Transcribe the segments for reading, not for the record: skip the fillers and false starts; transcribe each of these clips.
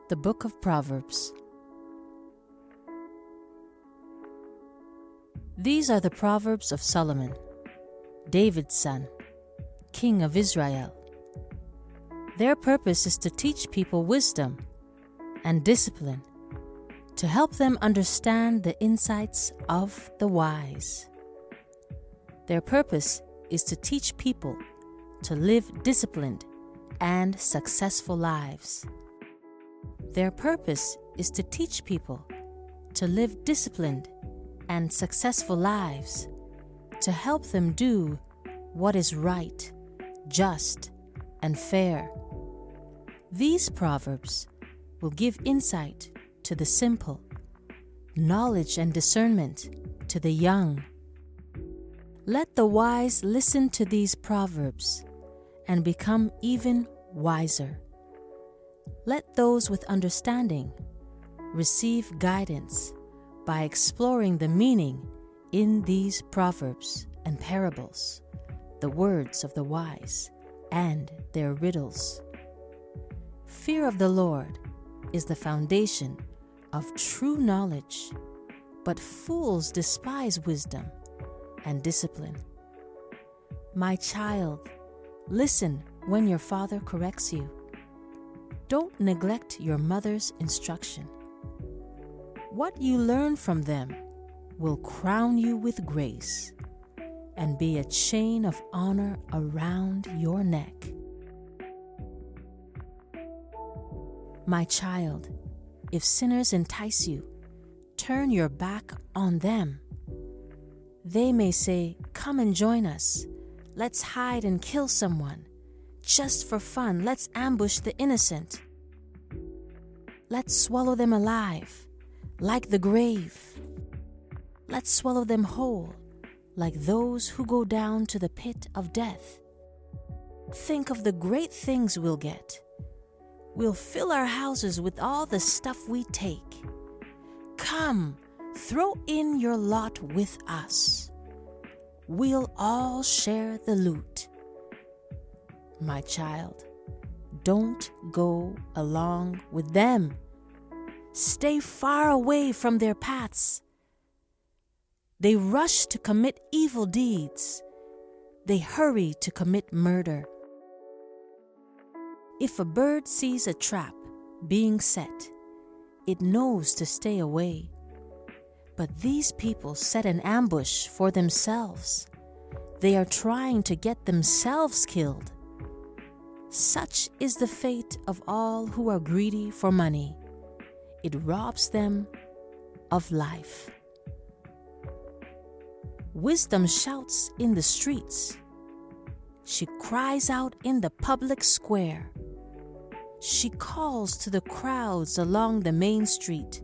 The Book of Proverbs. These are the Proverbs of Solomon, David's son, King of Israel. Their purpose is to teach people wisdom and discipline, to help them understand the insights of the wise. Their purpose is to teach people to live disciplined and successful lives. Their purpose is to teach people to live disciplined and successful lives, to help them do what is right, just, and fair. These proverbs will give insight to the simple, knowledge and discernment to the young. Let the wise listen to these proverbs and become even wiser. Let those with understanding receive guidance by exploring the meaning in these proverbs and parables, the words of the wise and their riddles. Fear of the Lord is the foundation of true knowledge, but fools despise wisdom and discipline. My child, listen when your father corrects you. Don't neglect your mother's instruction. What you learn from them will crown you with grace and be a chain of honor around your neck. My child, if sinners entice you, turn your back on them. They may say, "Come and join us. Let's hide and kill someone. Just for fun, let's ambush the innocent. Let's swallow them alive, like the grave. Let's swallow them whole, like those who go down to the pit of death. Think of the great things we'll get. We'll fill our houses with all the stuff we take. Come, throw in your lot with us. We'll all share the loot." My child, don't go along with them. Stay far away from their paths. They rush to commit evil deeds. They hurry to commit murder. If a bird sees a trap being set, it knows to stay away. But these people set an ambush for themselves. They are trying to get themselves killed. Such is the fate of all who are greedy for money. It robs them of life. Wisdom shouts in the streets. She cries out in the public square. She calls to the crowds along the main street,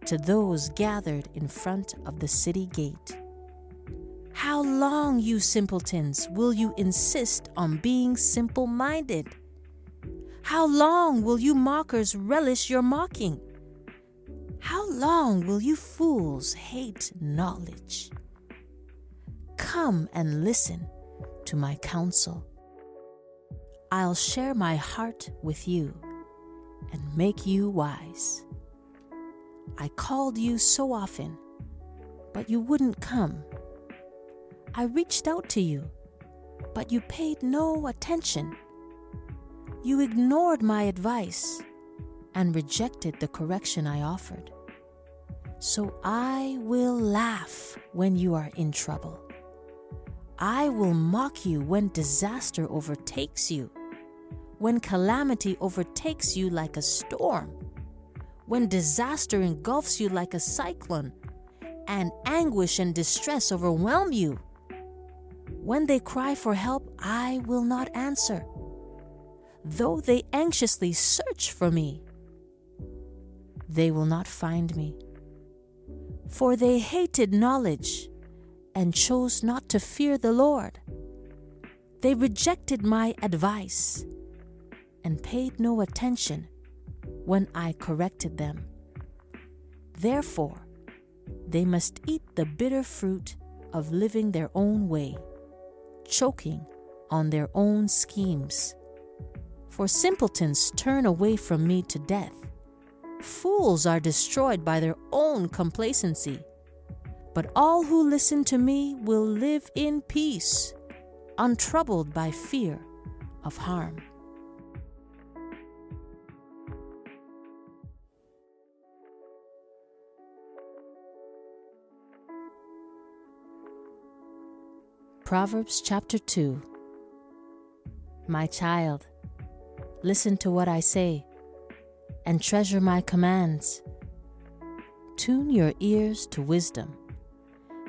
to those gathered in front of the city gate. How long, you simpletons, will you insist on being simple-minded? How long will you mockers relish your mocking? How long will you fools hate knowledge? Come and listen to my counsel. I'll share my heart with you and make you wise. I called you so often, but you wouldn't come. I reached out to you, but you paid no attention. You ignored my advice and rejected the correction I offered. So I will laugh when you are in trouble. I will mock you when disaster overtakes you, when calamity overtakes you like a storm, when disaster engulfs you like a cyclone, and anguish and distress overwhelm you. When they cry for help, I will not answer, though they anxiously search for me. They will not find me, for they hated knowledge and chose not to fear the Lord. They rejected my advice and paid no attention when I corrected them. Therefore, they must eat the bitter fruit of living their own way, choking on their own schemes. For simpletons turn away from me to death, Fools are destroyed by their own complacency, but all who listen to me will live in peace, untroubled by fear of harm. Proverbs chapter 2. My child, listen to what I say, and treasure my commands. Tune your ears to wisdom,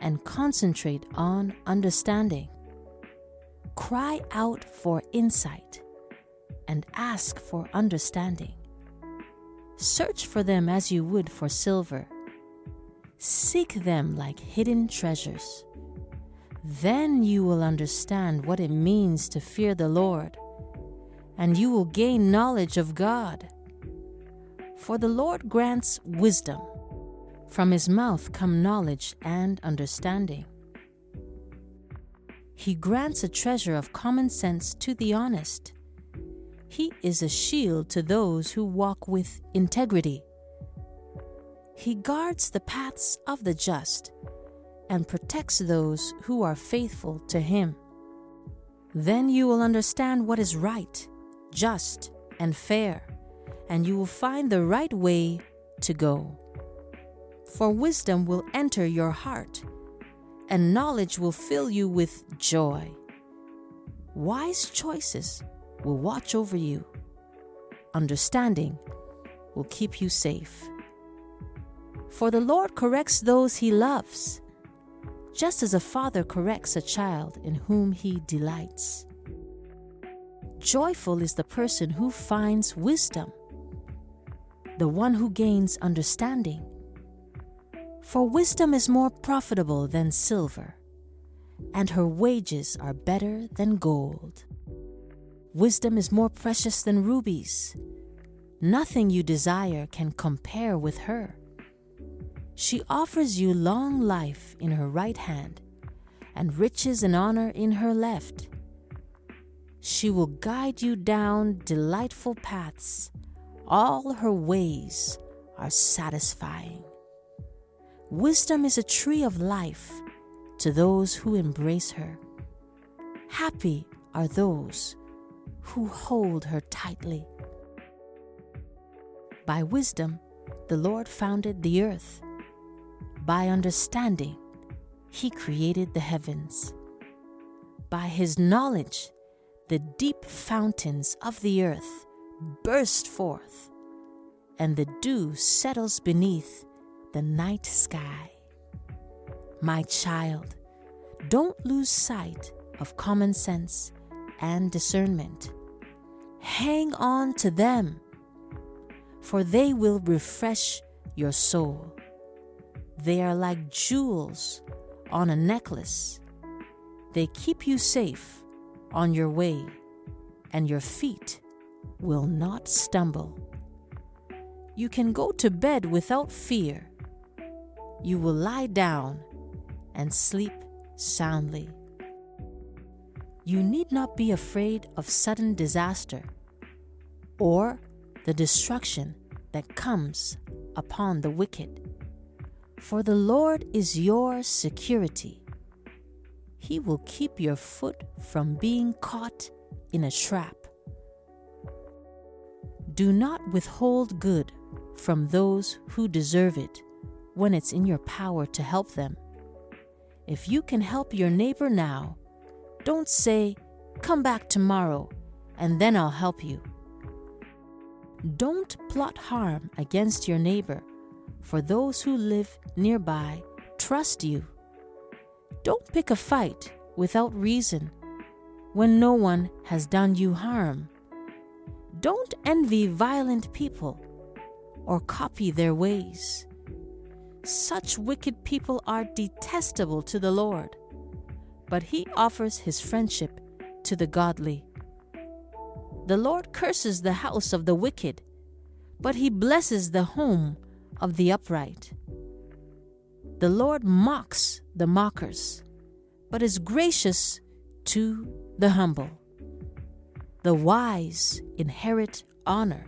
and concentrate on understanding. Cry out for insight, and ask for understanding. Search for them as you would for silver. Seek them like hidden treasures. Then you will understand what it means to fear the Lord, and you will gain knowledge of God. For the Lord grants wisdom. From his mouth come knowledge and understanding. He grants a treasure of common sense to the honest. He is a shield to those who walk with integrity. He guards the paths of the just and protects those who are faithful to him. Then you will understand what is right, just, and fair, and you will find the right way to go. For wisdom will enter your heart, and knowledge will fill you with joy. Wise choices will watch over you. Understanding will keep you safe. For the Lord corrects those he loves, just as a father corrects a child in whom he delights. Joyful is the person who finds wisdom, the one who gains understanding. For wisdom is more profitable than silver, and her wages are better than gold. Wisdom is more precious than rubies. Nothing you desire can compare with her. She offers you long life in her right hand, and riches and honor in her left. She will guide you down delightful paths. All her ways are satisfying. Wisdom is a tree of life to those who embrace her. Happy are those who hold her tightly. By wisdom, the Lord founded the earth. By understanding, he created the heavens. By his knowledge, the deep fountains of the earth burst forth, and the dew settles beneath the night sky. My child, don't lose sight of common sense and discernment. Hang on to them, for they will refresh your soul. They are like jewels on a necklace. They keep you safe on your way, and your feet will not stumble. You can go to bed without fear. You will lie down and sleep soundly. You need not be afraid of sudden disaster or the destruction that comes upon the wicked. For the Lord is your security. He will keep your foot from being caught in a trap. Do not withhold good from those who deserve it when it's in your power to help them. If you can help your neighbor now, don't say, "Come back tomorrow, and then I'll help you." Don't plot harm against your neighbor, for those who live nearby trust you. Don't pick a fight without reason when no one has done you harm. Don't envy violent people or copy their ways. Such wicked people are detestable to the Lord, but he offers his friendship to the godly. The Lord curses the house of the wicked, but he blesses the home of the upright. The Lord mocks the mockers, but is gracious to the humble. The wise inherit honor,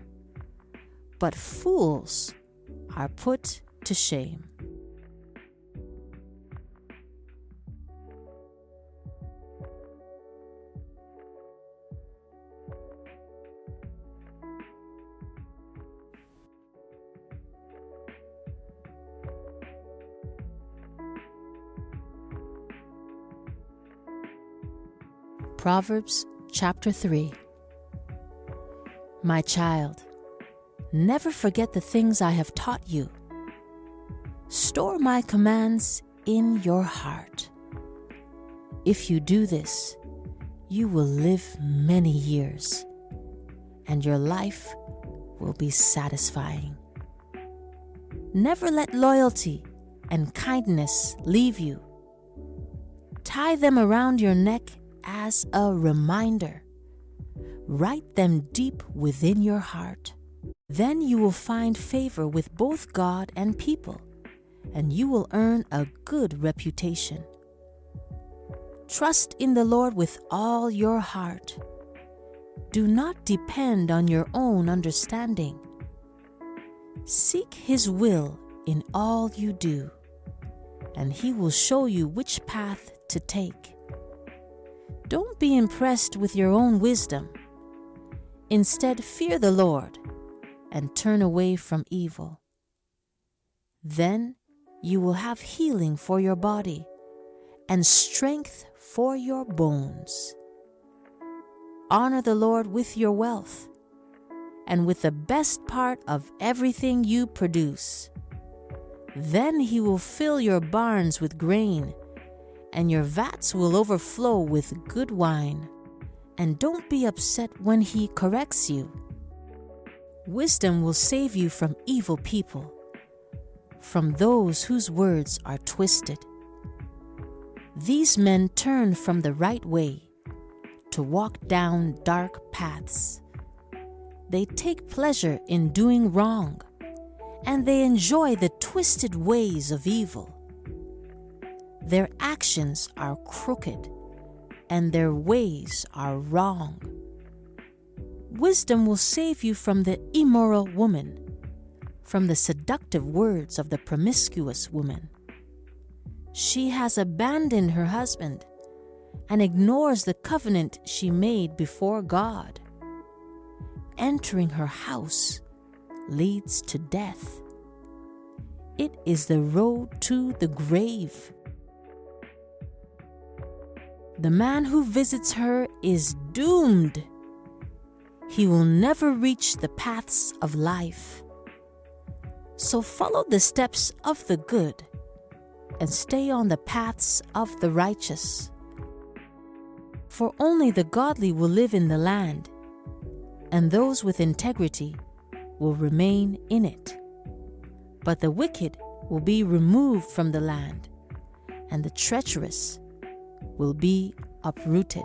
but fools are put to shame. Proverbs chapter 3. My child, never forget the things I have taught you. Store my commands in your heart. If you do this, you will live many years, and your life will be satisfying. Never let loyalty and kindness leave you. Tie them around your neck as a reminder. Write them deep within your heart. Then you will find favor with both God and people, and you will earn a good reputation. Trust in the Lord with all your heart. Do not depend on your own understanding. Seek His will in all you do, and He will show you which path to take. Don't be impressed with your own wisdom. Instead, fear the Lord and turn away from evil. Then you will have healing for your body and strength for your bones. Honor the Lord with your wealth and with the best part of everything you produce. Then He will fill your barns with grain, and your vats will overflow with good wine. And don't be upset when He corrects you. Wisdom will save you from evil people, from those whose words are twisted. These men turn from the right way to walk down dark paths. They take pleasure in doing wrong, and they enjoy the twisted ways of evil. Their actions are crooked, and their ways are wrong. Wisdom will save you from the immoral woman, from the seductive words of the promiscuous woman. She has abandoned her husband and ignores the covenant she made before God. Entering her house leads to death. It is the road to the grave. The man who visits her is doomed. He will never reach the paths of life. So follow the steps of the good and stay on the paths of the righteous. For only the godly will live in the land, and those with integrity will remain in it. But the wicked will be removed from the land, and the treacherous will be uprooted.